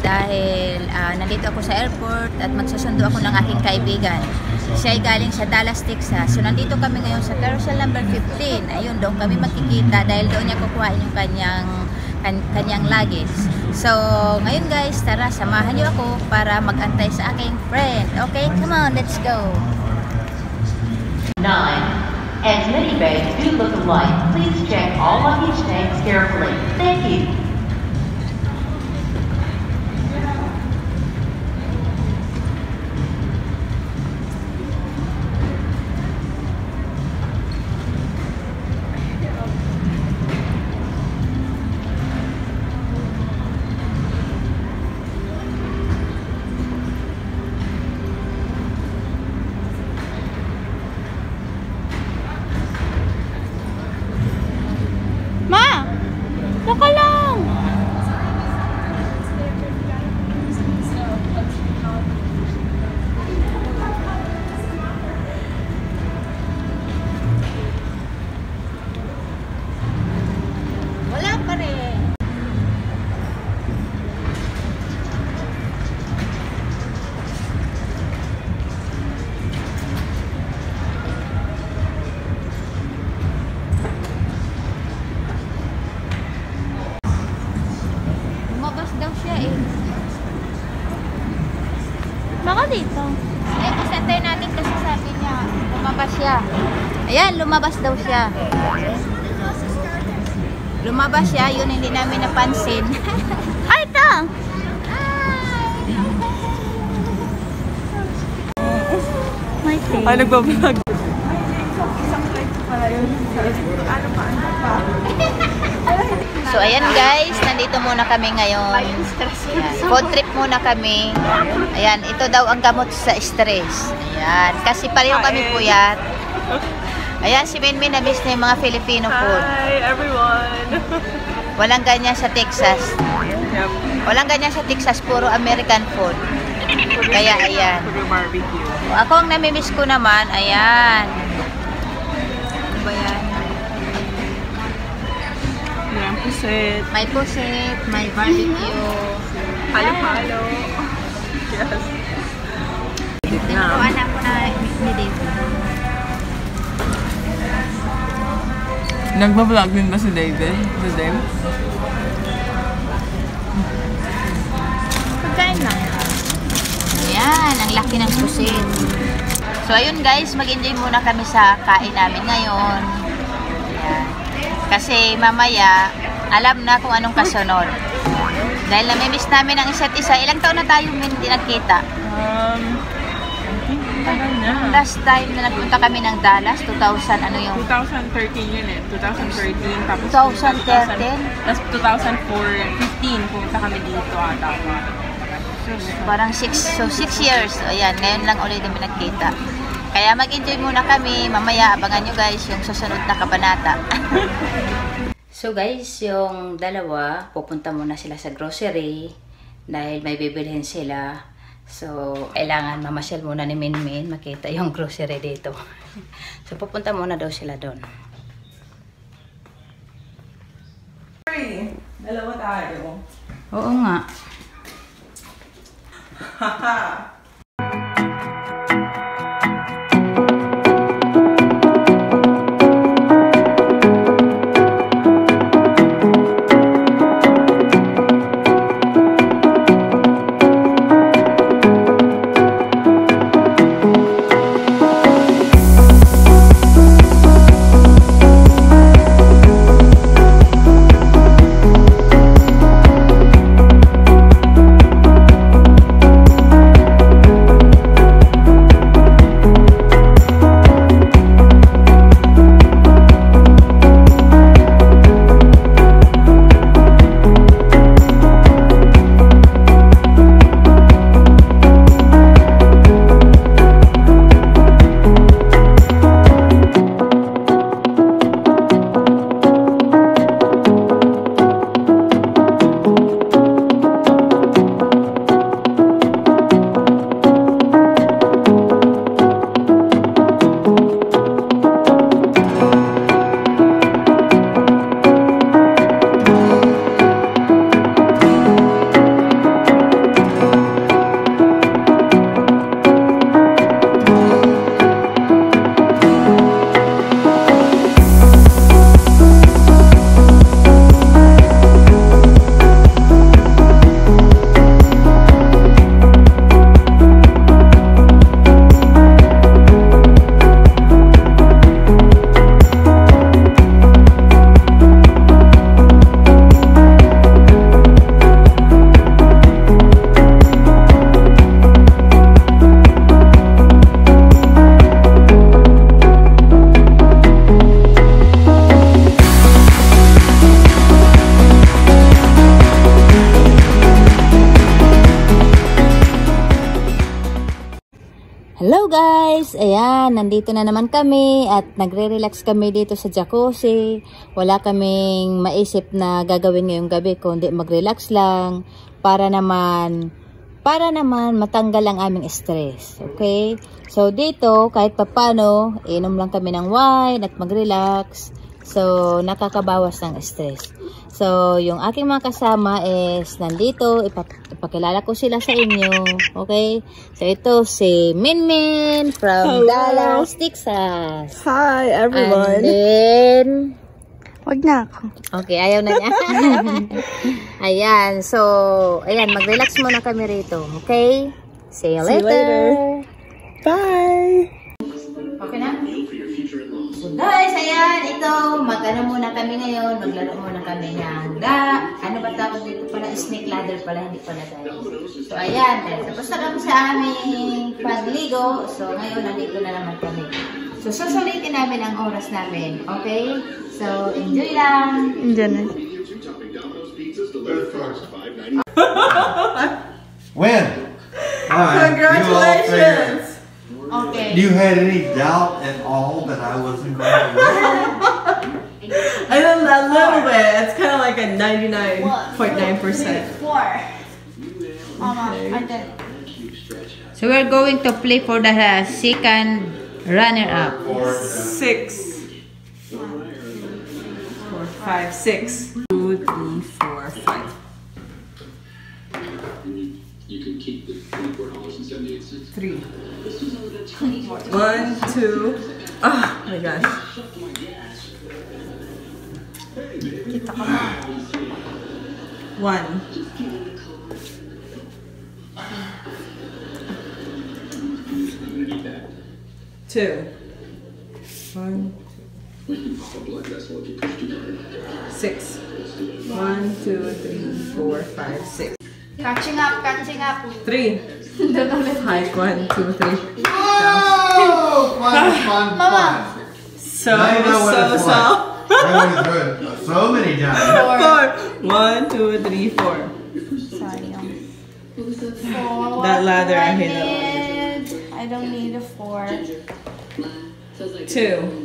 dahil nandito ako sa airport at magsusundo ako ng aking kaibigan. Siya ay galing sa Dallas, Texas. So nandito kami ngayon sa carousel number 15. Ayun, doon kami magkikita dahil doon niya kukuhain yung kanyang luggage. So ngayon guys, tara samahan niyo ako para magantay sa aking friend. Okay, come on, let's go. 9. As many bags do look alike, please check all luggage tags carefully. Thank you. Baka lang. Wala pa rin. Daw siya eh. Baka dito. Eh, isantay natin kasi sabi niya, lumabas siya. Ayan, lumabas daw siya. Lumabas siya, yun hindi namin napansin. Ay, ito! May thing. Ay, nagbablog. So, ayan guys, nandito muna kami ngayon. Ayan, food trip muna kami. Ayan, ito daw ang gamot sa stress. Ayan, kasi pareho kami puyat. Ayan, si Minmin na-miss na yung mga Filipino food. Hi, everyone! Walang ganyan sa Texas. Walang ganyan sa Texas, puro American food. Kaya, ayan. Barbecue. Ako ang namimiss ko naman, ayan. Ano ba yan? Pusit. May pusit, may barbecue. Halo-halo. Yes. Tinuruan ako na ni David. Nagbablog din ba si David? Today? Pagkain lang. Ayan, ang laki ng pusit. So, ayun guys, mag-enjoy muna kami sa kain namin ngayon. Ayan. Kasi mamaya, alam na kung anong kasunod. Dahil namimiss namin ang isa't isa. Ilang taon na tayo hindi nagkita? Last time na nagpunta kami ng Dallas, 2000, ano yung? 2013 yun eh. 2013. Tapos 2013? Tapos 2015, pumunta kami dito ata. Parang 6 years. O, ayan, ngayon lang ulit kami nagkita. Kaya mag-enjoy muna kami. Mamaya, abangan nyo guys yung susunod na kabanata. So guys, yung dalawa, pupunta muna sila sa grocery dahil may bibilhin sila. So, kailangan mamasyal muna ni Minmin, makita yung grocery dito. So, pupunta muna daw sila doon. Dalawa tayo. Oo nga. Haha. Hello guys! Ayan, nandito na naman kami at nagre-relax kami dito sa jacuzzi. Wala kaming maisip na gagawin ngayong gabi kundi mag-relax lang para naman matanggal ang aming stress. Okay? So dito, kahit papano, inom lang kami ng wine at mag-relax. So, nakakabawas ng stress. So, yung aking mga kasama is nandito. Ipakilala ko sila sa inyo. Okay? So, ito si Minmin from Dallas, Texas. Hi, everyone. And then, Wag na ako. okay, ayaw na niya. Ayan. So, ayan, mag-relax muna kami rito. Okay? See you later. Bye! Okay na? So guys, ayan, ito, mag-ano muna kami ngayon, maglaro muna kami ng ano ba tawag dito pala, snake ladder pala, hindi pala guys. So ayan, tapos na kami sa aming pagligo, so ngayon nandito na naman kami. So susulitin namin ang oras namin, okay? So enjoy lang! Diyan na. When? Congratulations! Okay. You had any doubt at all that I wasn't going to win? I know a little bit. It's kind of like a 99.9%. So we're going to play for the second runner-up. 6. 4, 5, 6. 2, 3, 4, 5. You can keep the $24.78. 3. 1, 2. Oh my gosh. Kita ka na. 1. 2. 1, 6. 1, 2, 3, 4, 5, 6. Catching up, catching up. 3. Height 1, 2, 3. Oh, fun. So, Now you know what it's so. I went through it so many times. 4. 1, 2, 3, 4. Sayang. That ladder, I hate that I don't need a 4. 2. 1, 2.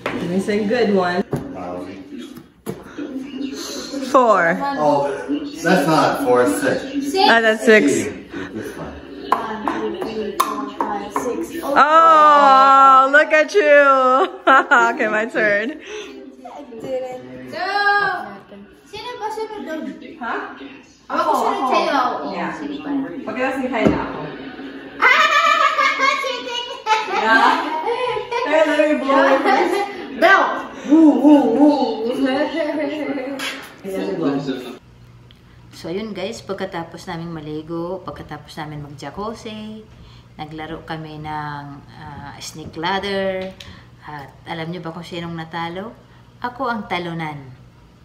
Let me say good one. 4. Oh, that's not 4, 6. Ah, that's 6. It's fine. 1, 2, 3, 4, 5, 6. Oh, look at you. Okay, my turn. Sino ba sunod doon? Ha? Ako sunod sa'yo. Yeah. Sige pala. Pagkakasin na ako. Cheating! Yeah. Hey, let me blow it first. Bell! So ayun guys, pagkatapos namin maligo, pagkatapos namin mag-jacuzzi, naglaro kami ng snake ladder. At alam nyo ba kung sinong natalo? Ako ang talunan.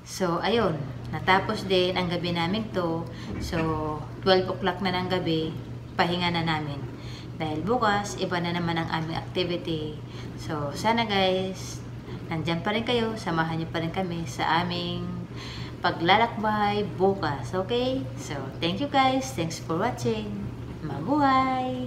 So ayun, natapos din ang gabi namin to. So 12 o'clock na ng gabi, pahinga na namin. Dahil bukas, iba na naman ang aming activity. So sana guys, nandyan pa rin kayo, samahan nyo pa rin kami sa aming paglalakbay bukas, okay? So, thank you guys. Thanks for watching. Mabuhay!